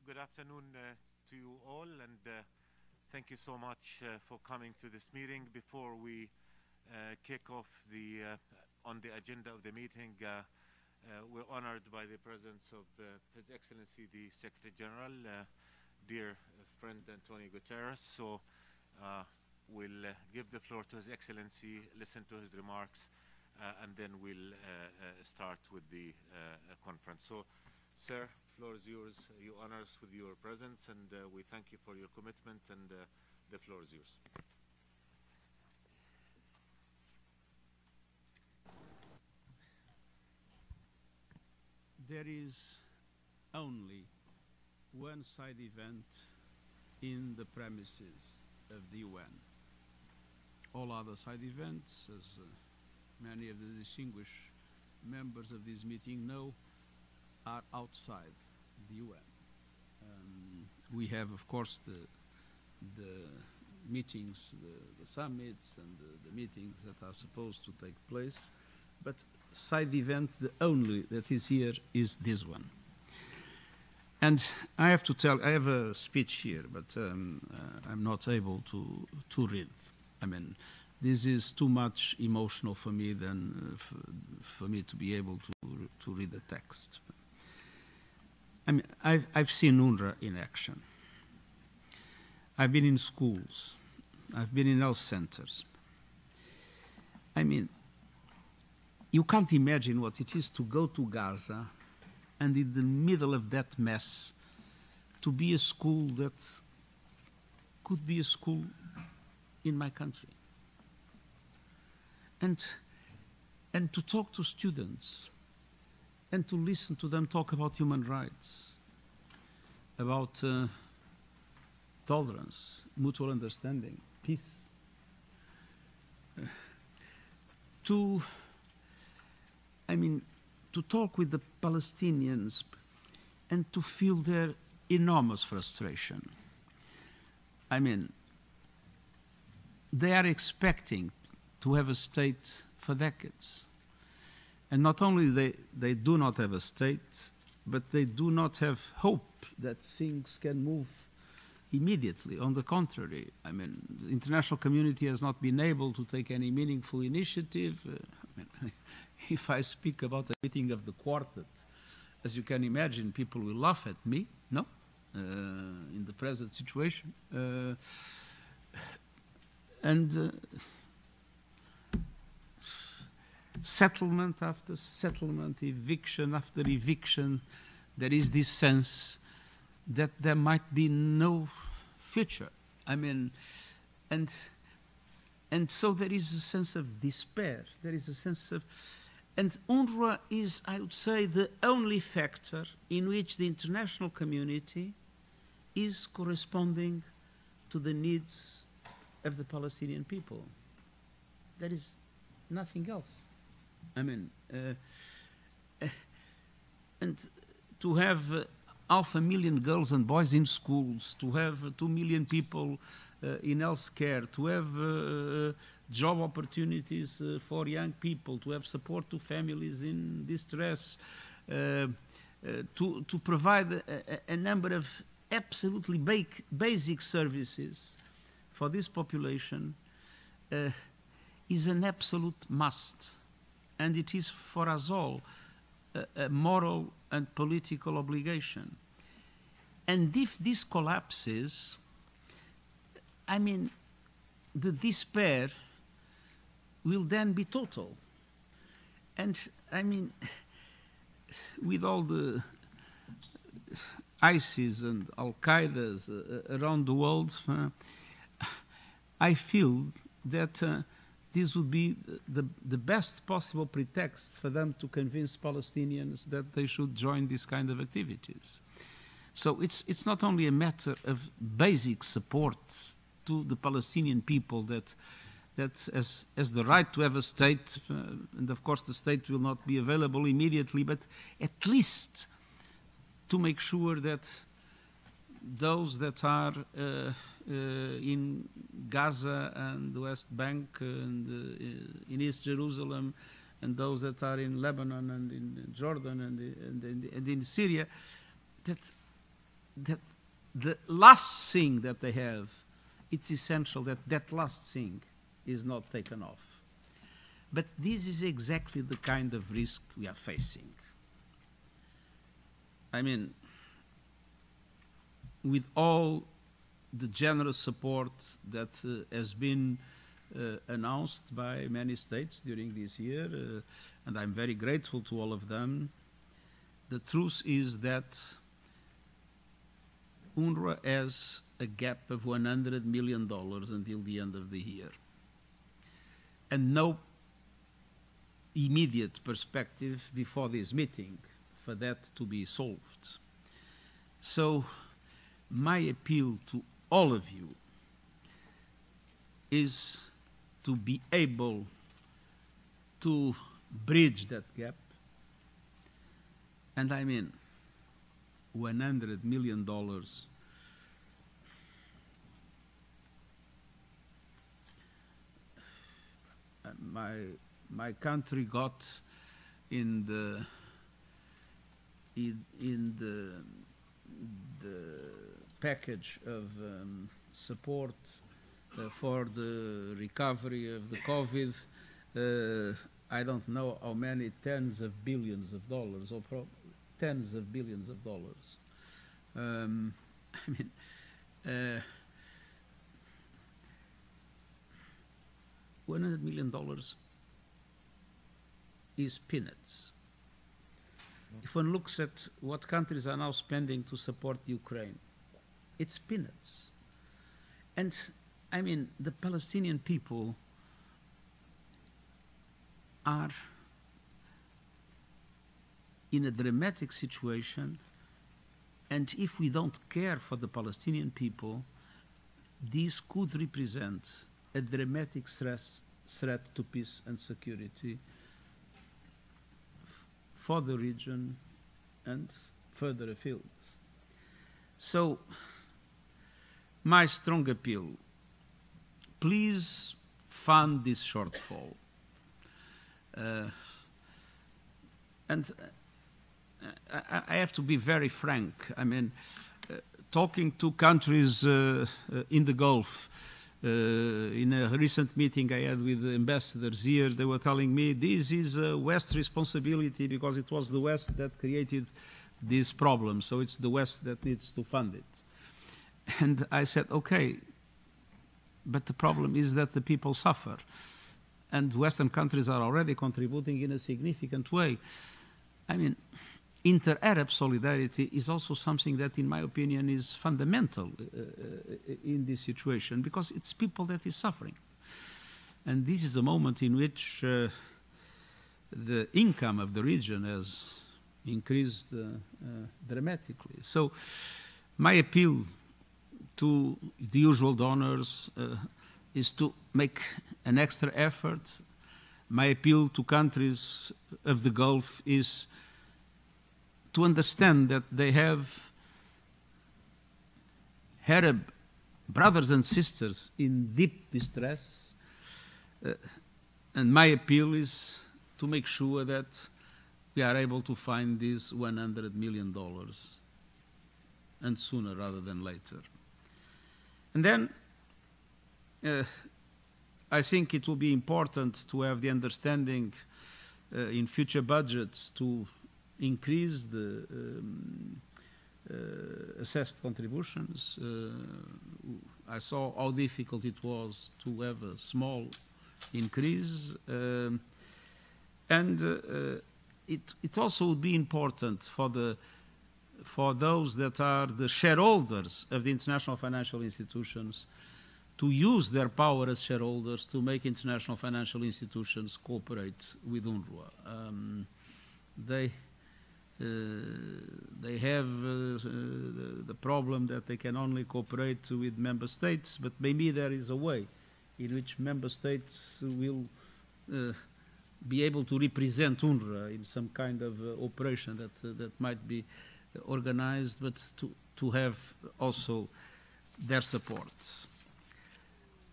Good afternoon to you all, and thank you so much for coming to this meeting. Before we kick off on the agenda of the meeting, we're honored by the presence of His Excellency the Secretary General, dear friend Antonio Guterres. So we'll give the floor to His Excellency, listen to his remarks, and then we'll start with the conference. So, sir, floor is yours. You honor us with your presence, and we thank you for your commitment, and the floor is yours. There is only one side event in the premises of the UN. All other side events, as many of the distinguished members of this meeting know, are outside the UN. We have, of course, the meetings, the summits, and the meetings that are supposed to take place, but side event, the only that is here is this one. And I have to tell, I have a speech here, but I'm not able to read. I mean, this is too much emotional for me than for me to be able to read the text. I mean, I've seen UNRWA in action. I've been in schools. I've been in health centers. I mean, you can't imagine what it is to go to Gaza and in the middle of that mess to be a school that could be a school in my country. And to talk to students and to listen to them talk about human rights, about tolerance, mutual understanding, peace. To talk with the Palestinians and to feel their enormous frustration. I mean, they are expecting to have a state for decades. And not only they do not have a state, but they do not have hope that things can move immediately. On the contrary, I mean, the international community has not been able to take any meaningful initiative. If I speak about the meeting of the quartet, as you can imagine, people will laugh at me, no? In the present situation. Settlement after settlement, eviction after eviction, there is this sense that there might be no future. I mean, and so there is a sense of despair. There is a sense of, and UNRWA is, I would say, the only factor in which the international community is corresponding to the needs of the Palestinian people. There is nothing else. I mean, and to have 500,000 girls and boys in schools, to have 2 million people in healthcare, to have job opportunities for young people, to have support to families in distress, to provide a number of absolutely basic services for this population is an absolute must. And it is for us all a moral and political obligation. And if this collapses, I mean, the despair will then be total. And I mean, with all the ISIS and Al-Qaeda's around the world, I feel that this would be the best possible pretext for them to convince Palestinians that they should join this kind of activities. So it's not only a matter of basic support to the Palestinian people that has the right to have a state, and of course the state will not be available immediately, but at least to make sure that those that are in Gaza and the West Bank and in East Jerusalem, and those that are in Lebanon and in Jordan and in Syria, that that the last thing that they have, it's essential that that last thing is not taken off. But this is exactly the kind of risk we are facing. I mean, with all the generous support that has been announced by many states during this year, and I'm very grateful to all of them, the truth is that UNRWA has a gap of $100 million until the end of the year, and no immediate perspective before this meeting for that to be solved. So my appeal to all of you is to be able to bridge that gap. And I mean, $100 million my country got in the package of support for the recovery of the COVID, I don't know how many tens of billions of dollars, or tens of billions of dollars. I mean, $100 million is peanuts. If one looks at what countries are now spending to support Ukraine, it's peanuts. And I mean, the Palestinian people are in a dramatic situation, and if we don't care for the Palestinian people, this could represent a dramatic threat to peace and security for the region and further afield. So, my strong appeal, please fund this shortfall. And I have to be very frank. I mean, talking to countries in the Gulf, in a recent meeting I had with the ambassadors here, they were telling me this is a West responsibility because it was the West that created this problem, so it's the West that needs to fund it. And I said, okay, but the problem is that the people suffer. And Western countries are already contributing in a significant way. I mean, inter-Arab solidarity is also something that, in my opinion, is fundamental in this situation, because it's people that is suffering. And this is a moment in which the income of the region has increased dramatically. So my appeal to the usual donors is to make an extra effort. My appeal to countries of the Gulf is to understand that they have Arab brothers and sisters in deep distress. And my appeal is to make sure that we are able to find these $100 million, and sooner rather than later. And then I think it will be important to have the understanding in future budgets to increase the assessed contributions. I saw how difficult it was to have a small increase, and it also would be important for those that are the shareholders of the international financial institutions to use their power as shareholders to make international financial institutions cooperate with UNRWA. They have the problem that they can only cooperate with member states, but maybe there is a way in which member states will be able to represent UNRWA in some kind of operation that might be organized, but to have also their support.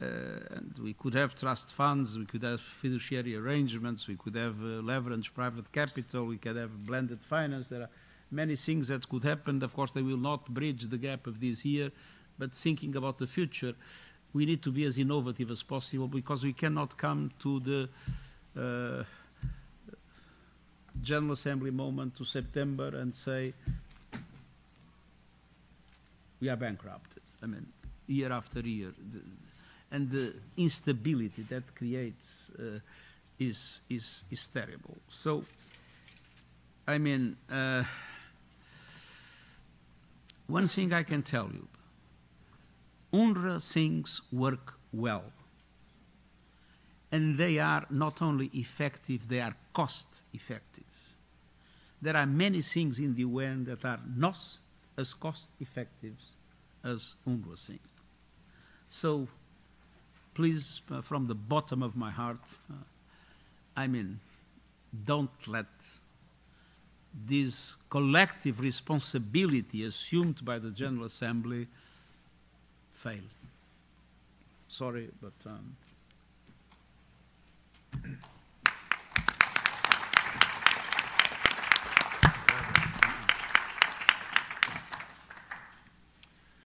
And we could have trust funds, we could have fiduciary arrangements, we could have leveraged private capital, we could have blended finance. There are many things that could happen. Of course, they will not bridge the gap of this year, but thinking about the future, we need to be as innovative as possible, because we cannot come to the General Assembly moment to September and say, we are bankrupted. I mean, year after year. And the instability that creates is terrible. So, I mean, one thing I can tell you, UNRWA things work well. And they are not only effective, they are cost effective. There are many things in the UN that are not as cost effective as UNRWA things. So, please, from the bottom of my heart, I mean, don't let this collective responsibility assumed by the General Assembly fail. Sorry, but